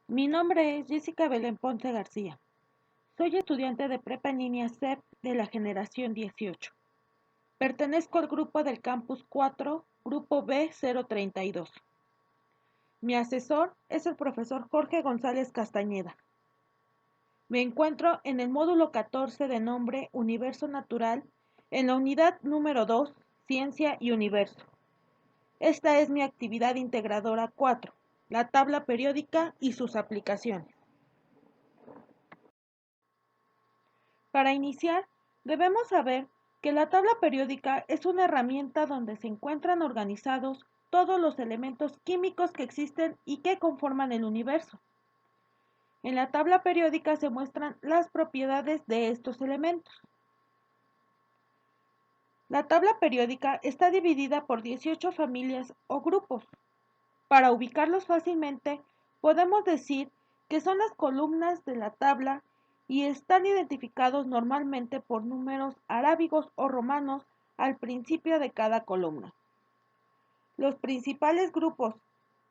Mi nombre es Jessica Belén Ponce García. Soy estudiante de prepa en línea CEP de la generación 18. Pertenezco al grupo del campus 4, grupo B032. Mi asesor es el profesor Jorge González Castañeda. Me encuentro en el módulo 14 de nombre Universo Natural, en la unidad número 2, Ciencia y Universo. Esta es mi actividad integradora 4, la tabla periódica y sus aplicaciones. Para iniciar, debemos saber que la tabla periódica es una herramienta donde se encuentran organizados todos los elementos químicos que existen y que conforman el universo. En la tabla periódica se muestran las propiedades de estos elementos. La tabla periódica está dividida por 18 familias o grupos. Para ubicarlos fácilmente, podemos decir que son las columnas de la tabla y están identificados normalmente por números arábigos o romanos al principio de cada columna. Los principales grupos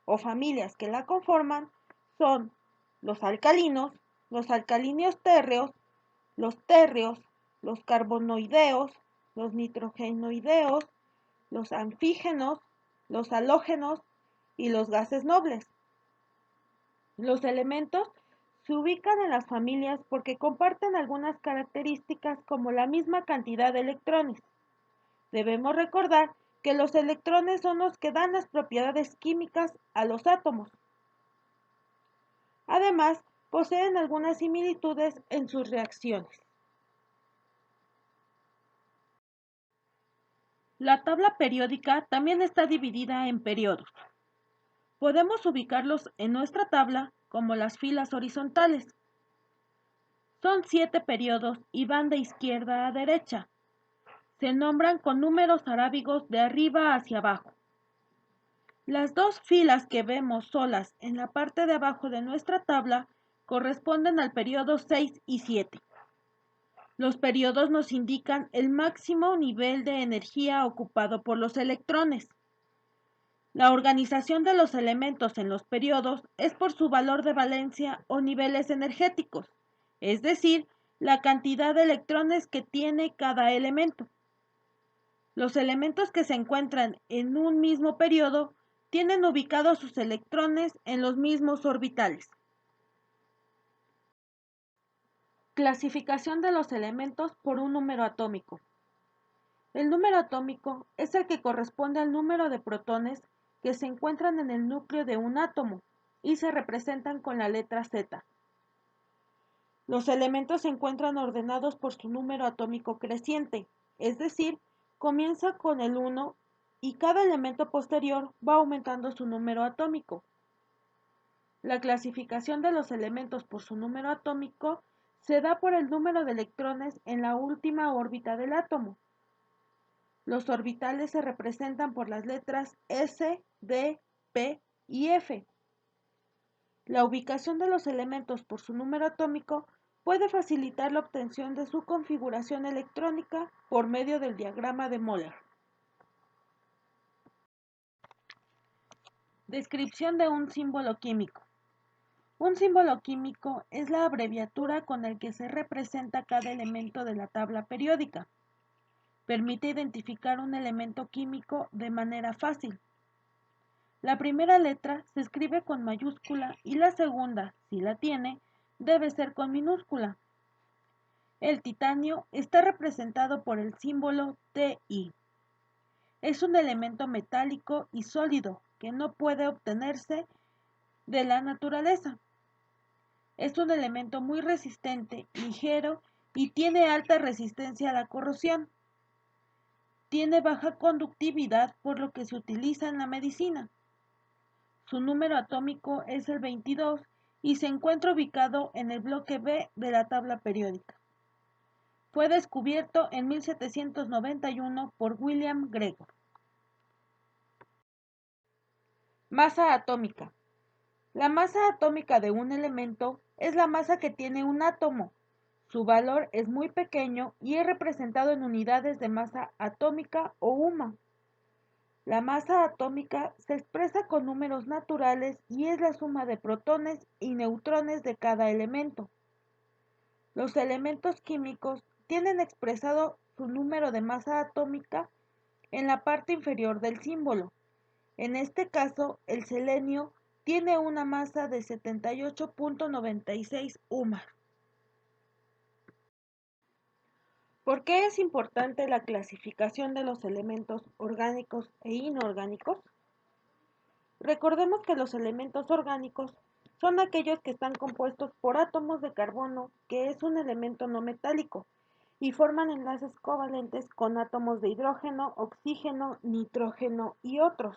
o familias que la conforman son los alcalinos térreos, los carbonoideos, los nitrogenoideos, los anfígenos, los halógenos y los gases nobles. Los elementos se ubican en las familias porque comparten algunas características como la misma cantidad de electrones. Debemos recordar que los electrones son los que dan las propiedades químicas a los átomos. Además, poseen algunas similitudes en sus reacciones. La tabla periódica también está dividida en periodos. Podemos ubicarlos en nuestra tabla como las filas horizontales. Son 7 periodos y van de izquierda a derecha. Se nombran con números arábigos de arriba hacia abajo. Las dos filas que vemos solas en la parte de abajo de nuestra tabla corresponden al periodo 6 y 7. Los periodos nos indican el máximo nivel de energía ocupado por los electrones. La organización de los elementos en los periodos es por su valor de valencia o niveles energéticos, es decir, la cantidad de electrones que tiene cada elemento. Los elementos que se encuentran en un mismo periodo tienen ubicados sus electrones en los mismos orbitales. Clasificación de los elementos por un número atómico. El número atómico es el que corresponde al número de protones que se encuentran en el núcleo de un átomo y se representan con la letra Z. Los elementos se encuentran ordenados por su número atómico creciente, es decir, comienza con el 1 y cada elemento posterior va aumentando su número atómico. La clasificación de los elementos por su número atómico se da por el número de electrones en la última órbita del átomo. Los orbitales se representan por las letras S, D, P y F. La ubicación de los elementos por su número atómico puede facilitar la obtención de su configuración electrónica por medio del diagrama de Moller. Descripción de un símbolo químico. Un símbolo químico es la abreviatura con el que se representa cada elemento de la tabla periódica. Permite identificar un elemento químico de manera fácil. La primera letra se escribe con mayúscula y la segunda, si la tiene, debe ser con minúscula. El titanio está representado por el símbolo Ti. Es un elemento metálico y sólido que no puede obtenerse de la naturaleza. Es un elemento muy resistente, ligero y tiene alta resistencia a la corrosión. Tiene baja conductividad, por lo que se utiliza en la medicina. Su número atómico es el 22 y se encuentra ubicado en el bloque B de la tabla periódica. Fue descubierto en 1791 por William Gregor. Masa atómica. La masa atómica de un elemento es la masa que tiene un átomo. Su valor es muy pequeño y es representado en unidades de masa atómica o UMA. La masa atómica se expresa con números naturales y es la suma de protones y neutrones de cada elemento. Los elementos químicos tienen expresado su número de masa atómica en la parte inferior del símbolo. En este caso, el selenio tiene una masa de 78.96 UMA. ¿Por qué es importante la clasificación de los elementos orgánicos e inorgánicos? Recordemos que los elementos orgánicos son aquellos que están compuestos por átomos de carbono, que es un elemento no metálico, y forman enlaces covalentes con átomos de hidrógeno, oxígeno, nitrógeno y otros.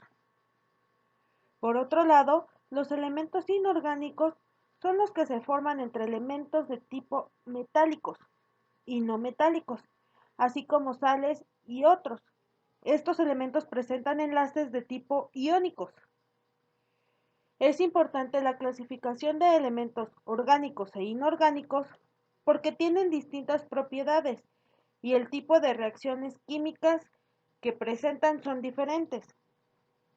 Por otro lado, los elementos inorgánicos son los que se forman entre elementos de tipo metálicos y no metálicos, así como sales y otros. Estos elementos presentan enlaces de tipo iónicos. Es importante la clasificación de elementos orgánicos e inorgánicos porque tienen distintas propiedades y el tipo de reacciones químicas que presentan son diferentes.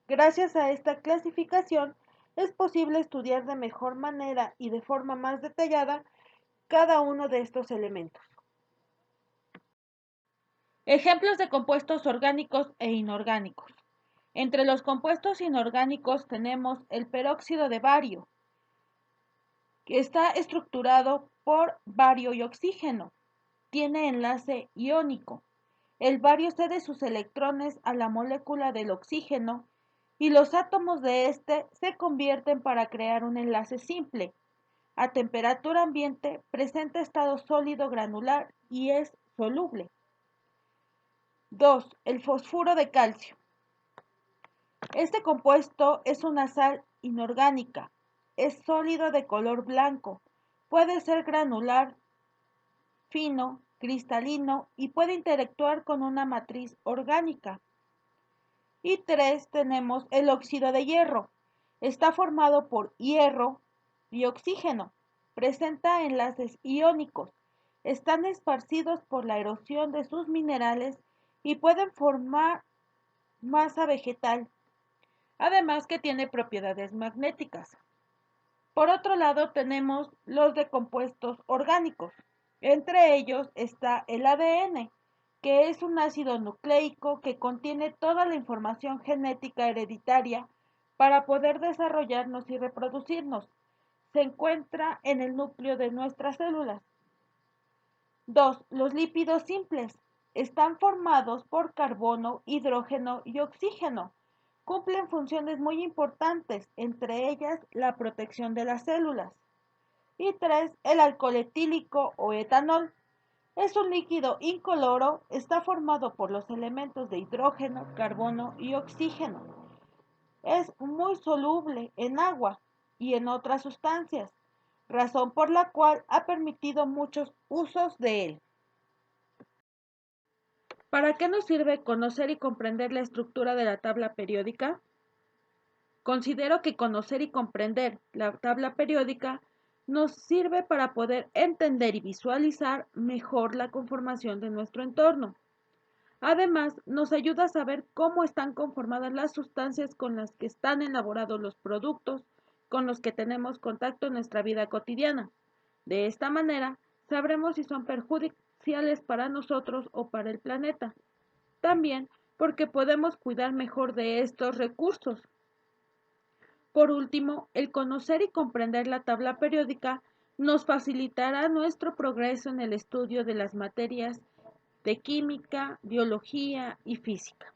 Gracias a esta clasificación es posible estudiar de mejor manera y de forma más detallada cada uno de estos elementos. Ejemplos de compuestos orgánicos e inorgánicos. Entre los compuestos inorgánicos tenemos el peróxido de bario, que está estructurado por bario y oxígeno. Tiene enlace iónico. El bario cede sus electrones a la molécula del oxígeno y los átomos de este se convierten para crear un enlace simple. A temperatura ambiente presenta estado sólido granular y es soluble. 2. El fosfuro de calcio. Este compuesto es una sal inorgánica. Es sólido de color blanco. Puede ser granular, fino, cristalino y puede interactuar con una matriz orgánica. Y 3, tenemos el óxido de hierro. Está formado por hierro y oxígeno. Presenta enlaces iónicos. Están esparcidos por la erosión de sus minerales y pueden formar masa vegetal. Además que tiene propiedades magnéticas. Por otro lado tenemos los de compuestos orgánicos. Entre ellos está el ADN, que es un ácido nucleico que contiene toda la información genética hereditaria para poder desarrollarnos y reproducirnos. Se encuentra en el núcleo de nuestras células. 2. Los lípidos simples. Están formados por carbono, hidrógeno y oxígeno. Cumplen funciones muy importantes, entre ellas la protección de las células. Y 3. El alcohol etílico o etanol. Es un líquido incoloro, está formado por los elementos de hidrógeno, carbono y oxígeno. Es muy soluble en agua y en otras sustancias, razón por la cual ha permitido muchos usos de él. ¿Para qué nos sirve conocer y comprender la estructura de la tabla periódica? Considero que conocer y comprender la tabla periódica nos sirve para poder entender y visualizar mejor la conformación de nuestro entorno. Además, nos ayuda a saber cómo están conformadas las sustancias con las que están elaborados los productos con los que tenemos contacto en nuestra vida cotidiana. De esta manera, sabremos si son perjudiciales para nosotros o para el planeta. También porque podemos cuidar mejor de estos recursos. Por último, el conocer y comprender la tabla periódica nos facilitará nuestro progreso en el estudio de las materias de química, biología y física.